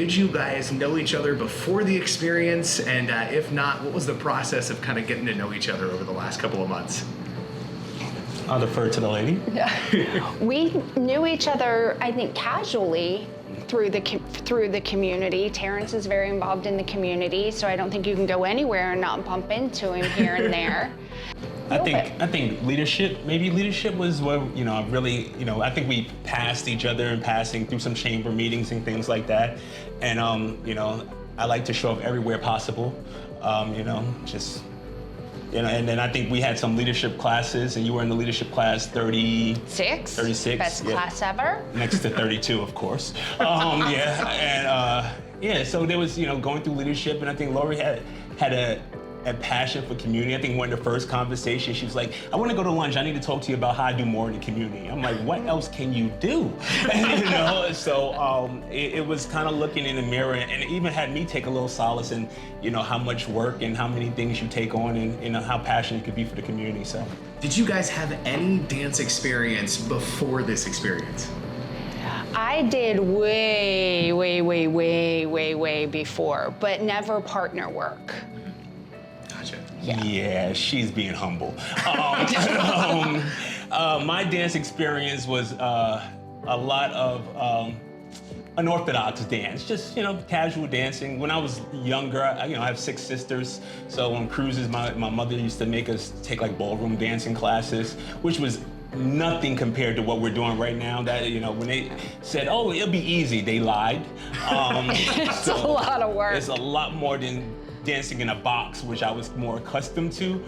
did you guys know each other before the experience? And if not, what was the process of kind of getting to know each other over the last couple of months? I'll defer to the lady. Yeah. We knew each other, I think, casually through the community. Tereance is very involved in the community, so I don't think you can go anywhere and not bump into him here and there. I think leadership was what, really, I think we passed each other in passing through some chamber meetings and things like that. And, I like to show up everywhere possible, and then I think we had some leadership classes, and you were in the leadership class 36. Best class ever. Next to 32, of course. So there was, going through leadership, and I think Laurie had a passion for community. I think one of the first conversations, she was like, I want to go to lunch. I need to talk to you about how I do more in the community. I'm like, what else can you do? It was kind of looking in the mirror, and it even had me take a little solace in, how much work and how many things you take on, and how passionate you could be for the community. So, did you guys have any dance experience before this experience? I did way before, but never partner work. Yeah, she's being humble. My dance experience was a lot of unorthodox dance, just casual dancing. When I was younger, I have 6 sisters, so on cruises, my mother used to make us take like ballroom dancing classes, which was nothing compared to what we're doing right now. That when they said, "Oh, it'll be easy," they lied. It's a lot of work. It's a lot more than dancing in a box, which I was more accustomed to.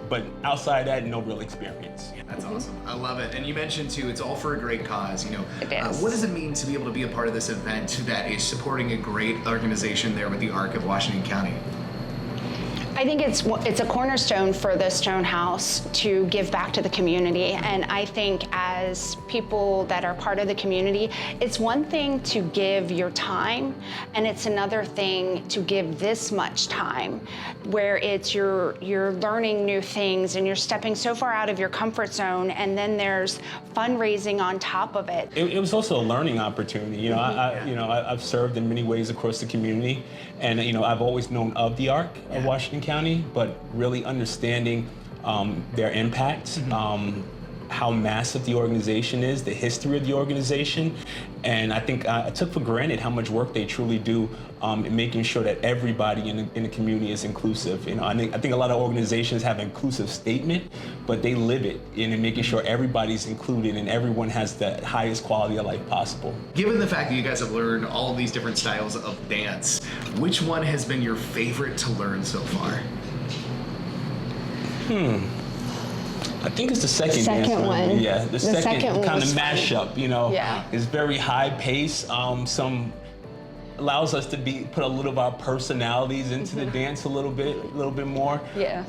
But outside that, no real experience. That's awesome. I love it. And you mentioned too, it's all for a great cause. It is. What does it mean to be able to be a part of this event that is supporting a great organization there with the ARC of Washington County? I think it's a cornerstone for the Stone House to give back to the community. And I think as people that are part of the community, it's one thing to give your time, and it's another thing to give this much time, where it's you're learning new things and you're stepping so far out of your comfort zone, and then there's fundraising on top of it. It was also a learning opportunity. I've served in many ways across the community, and I've always known of the ARC of Washington County, but really understanding their impact, how massive the organization is, the history of the organization, and I think I took for granted how much work they truly do in making sure that everybody in the community is inclusive. I think a lot of organizations have an inclusive statement, but they live it in making sure everybody's included and everyone has the highest quality of life possible. Given the fact that you guys have learned all of these different styles of dance, which one has been your favorite to learn so far? I think it's the second dance one. Yeah, the second kind of mashup, Yeah. It's very high pace. Some allows us to put a little of our personalities into the dance a little bit more. Yeah.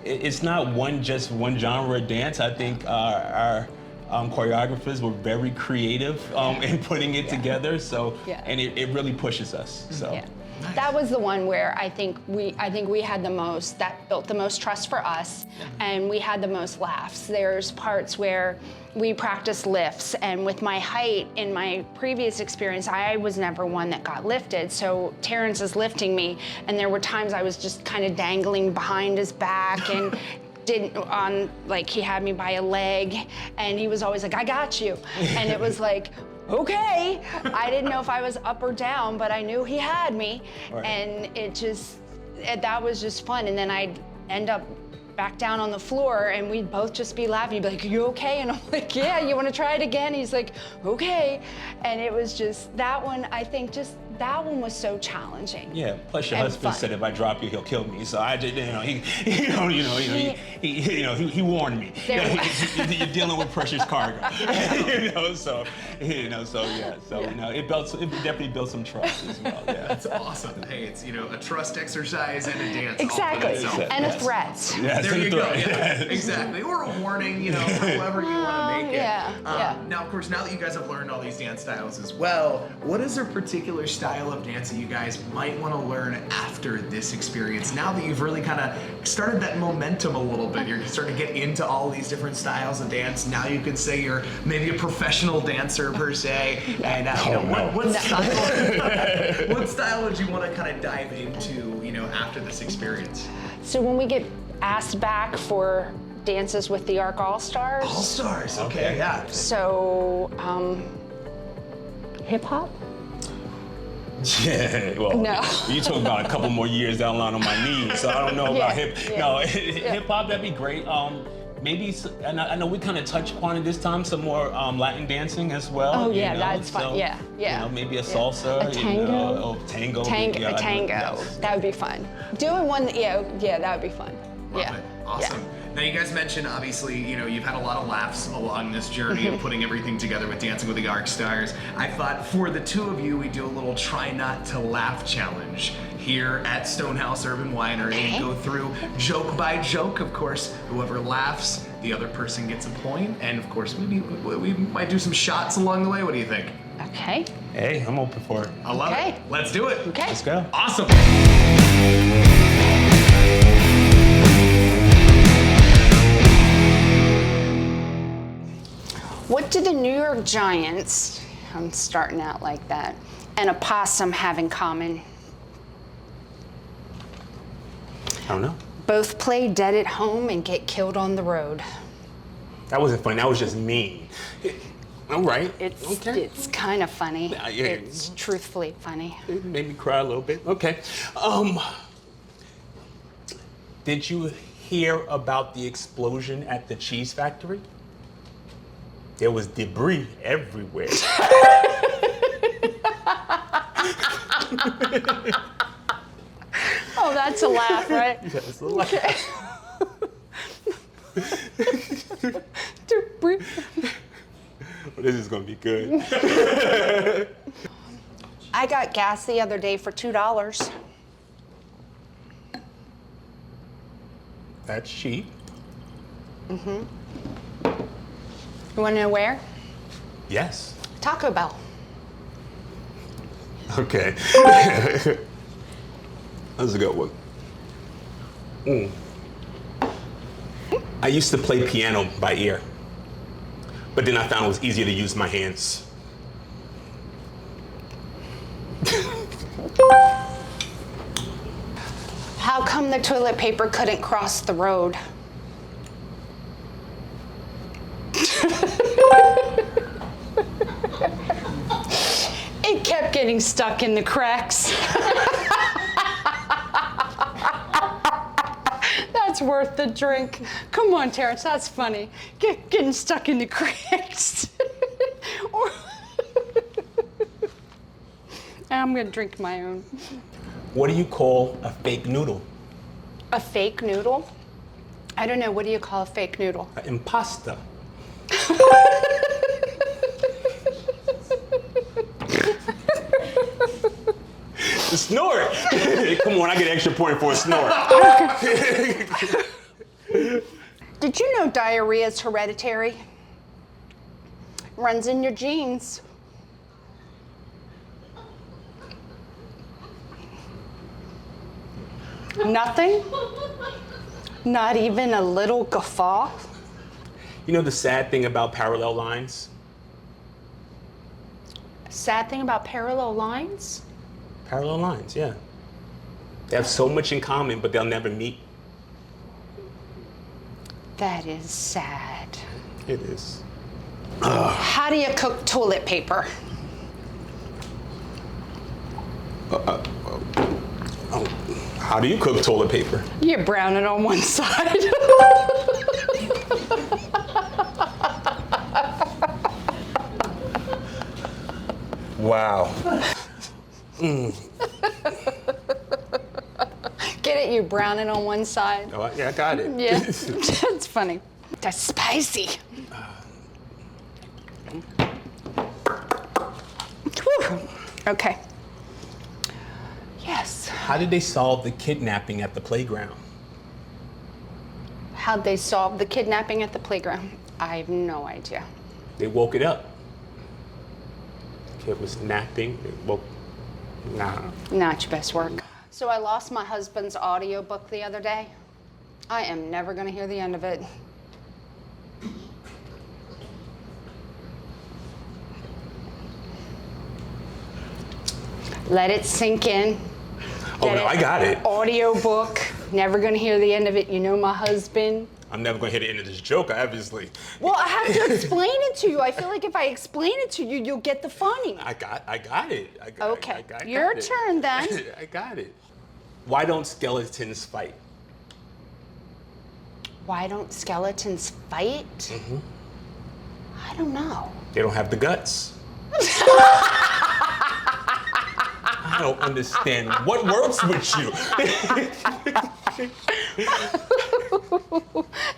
It's not just one genre of dance. I think our choreographers were very creative in putting it together. So, and it really pushes us. So. Yeah. Nice. That was the one where I think we had the most, that built the most trust for us, and we had the most laughs. There's parts where we practiced lifts, and with my height in my previous experience, I was never one that got lifted. So Tereance is lifting me, and there were times I was just kind of dangling behind his back and he had me by a leg, and he was always like, I got you. And it was like, okay. I didn't know if I was up or down, but I knew he had me. Right. And that was just fun. And then I'd end up back down on the floor, and we'd both just be laughing. He'd be like, are you okay? And I'm like, yeah, you want to try it again? He's like, okay. And it was just, that one, I think that one was so challenging. Yeah, plus your husband said if I drop you, he'll kill me. So I just, he warned me. You're dealing with precious cargo. It definitely built some trust as well. Yeah. That's awesome. Hey, it's a trust exercise and a dance. Exactly, and a threat. Yes, there you go. Yeah, yes. Exactly, or a warning. However you want to make it. Yeah. Now, of course, now that you guys have learned all these dance styles as well, what is a particular style of dance that you guys might want to learn after this experience? Now that you've really kind of started that momentum a little bit. You're starting to get into all these different styles of dance. Now you could say you're maybe a professional dancer per se. And what style? What style would you want to kind of dive into, after this experience? So when we get asked back for dances with the Arc All-Stars. All-Stars, okay, yeah. So, hip hop? Yeah, well, No. you talking about a couple more years down the line on my knees, so I don't know about hip. Yeah. No, hip hop, that'd be great. Maybe, and I know we kind of touched upon it this time, some more Latin dancing as well. Oh yeah, that's fun. So, Yeah. Maybe a salsa. A tango. Tango. A tango. That would be fun. Doing one, that would be fun. Love it. Awesome. Yeah. Now you guys mentioned, obviously, you've had a lot of laughs along this journey of putting everything together with Dancing with the Arc Stars. I thought for the two of you, we'd do a little try not to laugh challenge here at Stonehouse Urban Winery and go through joke by joke. Of course, whoever laughs, the other person gets a point. And of course, maybe we might do some shots along the way. What do you think? Okay. Hey, I'm open for it. I love it. Let's do it. Okay. Let's go. Awesome. What do the New York Giants, I'm starting out like that, and a possum have in common? I don't know. Both play dead at home and get killed on the road. That wasn't funny. That was just mean. All right. It's kind of funny. Yeah. It's truthfully funny. It made me cry a little bit. Okay. Did you hear about the explosion at the cheese factory? There was debris everywhere. Oh, that's a laugh, right? Yes, a laugh. Debris. Well, this is gonna be good. I got gas the other day for $2. That's cheap. You want to know where? Yes. Taco Bell. Okay. That's a good one. I used to play piano by ear, but then I found it was easier to use my hands. How come the toilet paper couldn't cross the road? It kept getting stuck in the cracks. That's worth the drink. Come on, Terrence, that's funny. Getting stuck in the cracks. I'm gonna drink my own. What do you call a fake noodle? A fake noodle? I don't know, what do you call a fake noodle? An impasta. The snort. Come on, I get an extra point for a snort. Did you know diarrhea is hereditary? Runs in your genes. Nothing? Not even a little guffaw? You know the sad thing about parallel lines? Sad thing about parallel lines? Parallel lines, yeah. They have so much in common, but they'll never meet. That is sad. It is. How do you cook toilet paper? How do you cook toilet paper? You brown it on one side. Wow. Get it? You brown it on one side. Oh, yeah, I got it. Yeah, that's funny. That's spicy. Whew. Okay. Yes. How did they solve the kidnapping at the playground? How'd they solve the kidnapping at the playground? I have no idea. They woke it up. The kid was napping. They woke. Nah. Not your best work. So I lost my husband's audiobook the other day. I am never gonna hear the end of it. Let it sink in. Oh, no, I got it. Audio book. Never gonna hear the end of it. You know my husband. I'm never gonna hear the end of this joke, obviously. Well, I have to explain it to you. I feel like if I explain it to you, you'll get the funny. I got it. Okay, I got your it. turn then. I got it. Why don't skeletons fight? Why don't skeletons fight? I don't know. They don't have the guts. I don't understand what works with you.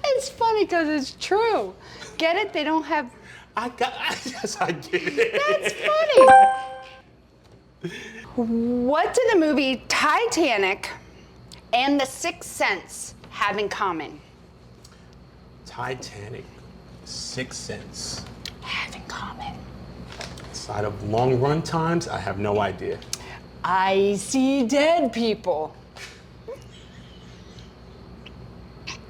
It's funny because it's true. Get it? They don't have. Yes, I get it. That's funny. What do the movie Titanic and The Sixth Sense have in common? Titanic, Sixth Sense. Have in common. Outside of long run times, I have no idea. I see dead people.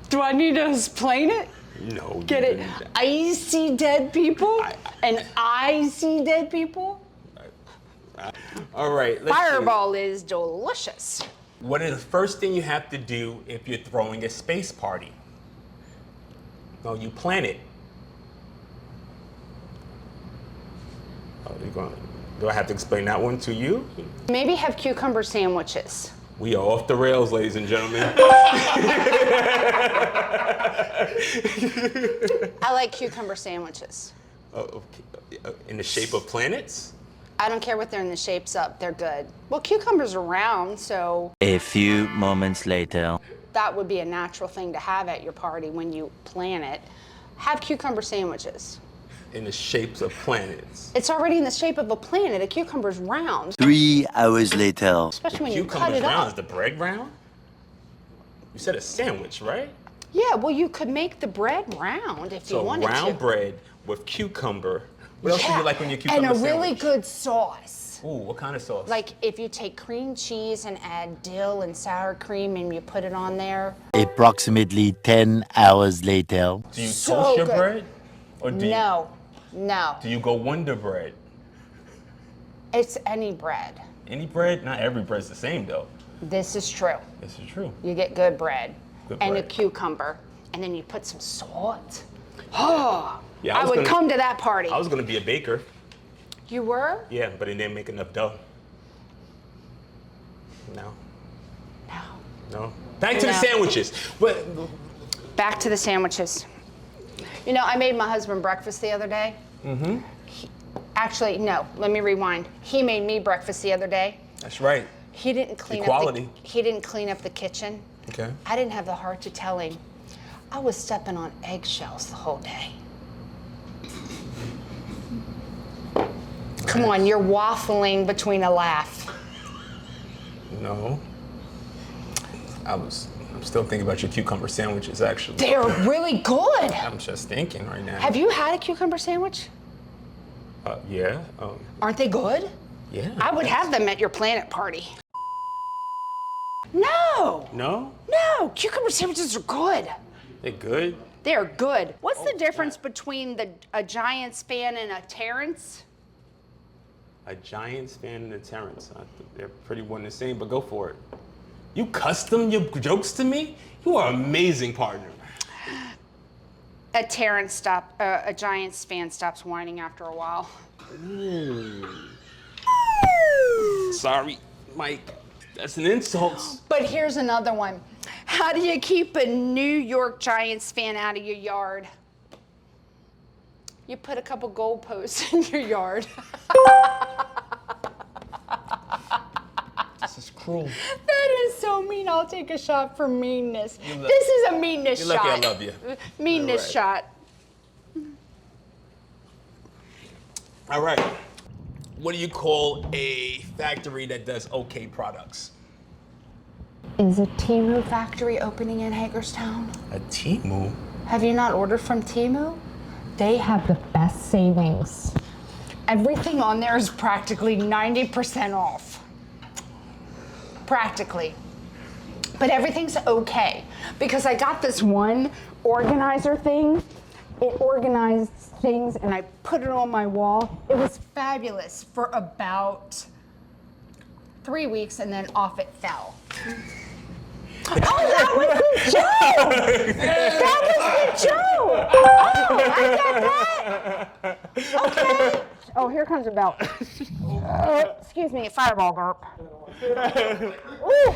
Do I need to explain it? No. Get it? I see dead people, and I see dead people. All right. Let's Fireball is delicious. see. What is the first thing you have to do if you're throwing a space party? No, you plan it. Oh, do I have to explain that one to you? Maybe have cucumber sandwiches. We are off the rails, ladies and gentlemen. I like cucumber sandwiches. In the shape of planets? I don't care what they're in the shapes of, they're good. Well, cucumbers are round, so A few moments later. that would be a natural thing to have at your party when you plan it. Have cucumber sandwiches. In the shapes of planets. It's already in the shape of a planet. A cucumber's round, 3 hours later. especially when you cut Cucumber's it round. Is up. the bread round? You said a sandwich, right? Yeah, well, you could make the bread round if you So wanted round to. bread with cucumber. What else do you like when you and cucumber a really sandwich? good sauce. Ooh, what kind of sauce? Like if you take cream cheese and add dill and sour cream and you put it on there. Approximately 10 hours later. do you so toast your good. bread? Or do No. do you go Wonder Bread? It's any bread. Any bread? Not every bread's the same though. This is true. This is true. You get good bread Good and a bread. cucumber, and then you put some salt. Oh, Yeah, I would come to that party. I was gonna be a baker. You were? Yeah, but it didn't make enough dough. No. No. No. Back to the No. sandwiches. But Back to the sandwiches. You know, I made my husband breakfast the other day. Actually, no, let me rewind. He made me breakfast the other day. that's right. He didn't clean Equality. he didn't clean up the kitchen. Okay. I didn't have the heart to tell him. I was stepping on eggshells the whole day. Come on, you're waffling between a laugh. No. I'm still thinking about your cucumber sandwiches, actually. They're really good. I'm just thinking right now. Have you had a cucumber sandwich? Yeah. Aren't they good? Yeah. I would have them at your planet party. No, No? no, cucumber sandwiches are good. They're good. They're good. What's the difference between a Giants fan and a Terrance? A Giants fan and a Terrance. They're pretty one and the same, but go for it. You custom your jokes to me? You are an amazing partner. A Giants fan stops whining after a while. Sorry, Mike. That's an insult. But here's another one. How do you keep a New York Giants fan out of your yard? You put a couple goalposts in your yard. This is cruel. That is so mean. I'll take a shot for meanness. This is a meanness You're shot. lucky I love you. Meanness All right. shot. All right. What do you call a factory that does okay products? Is a Temu factory opening in Hagerstown? A Temu? Have you not ordered from Temu? They have the best savings. Everything on there is practically 90% off. Practically. But everything's okay because I got this one organizer thing. It organized things and I put it on my wall. It was fabulous for about 3 weeks and then off it fell. Oh, that was the joke! That was the joke! Oh, I get that! Okay. Oh, here comes a bell. Excuse me, fireball burp. Ooh.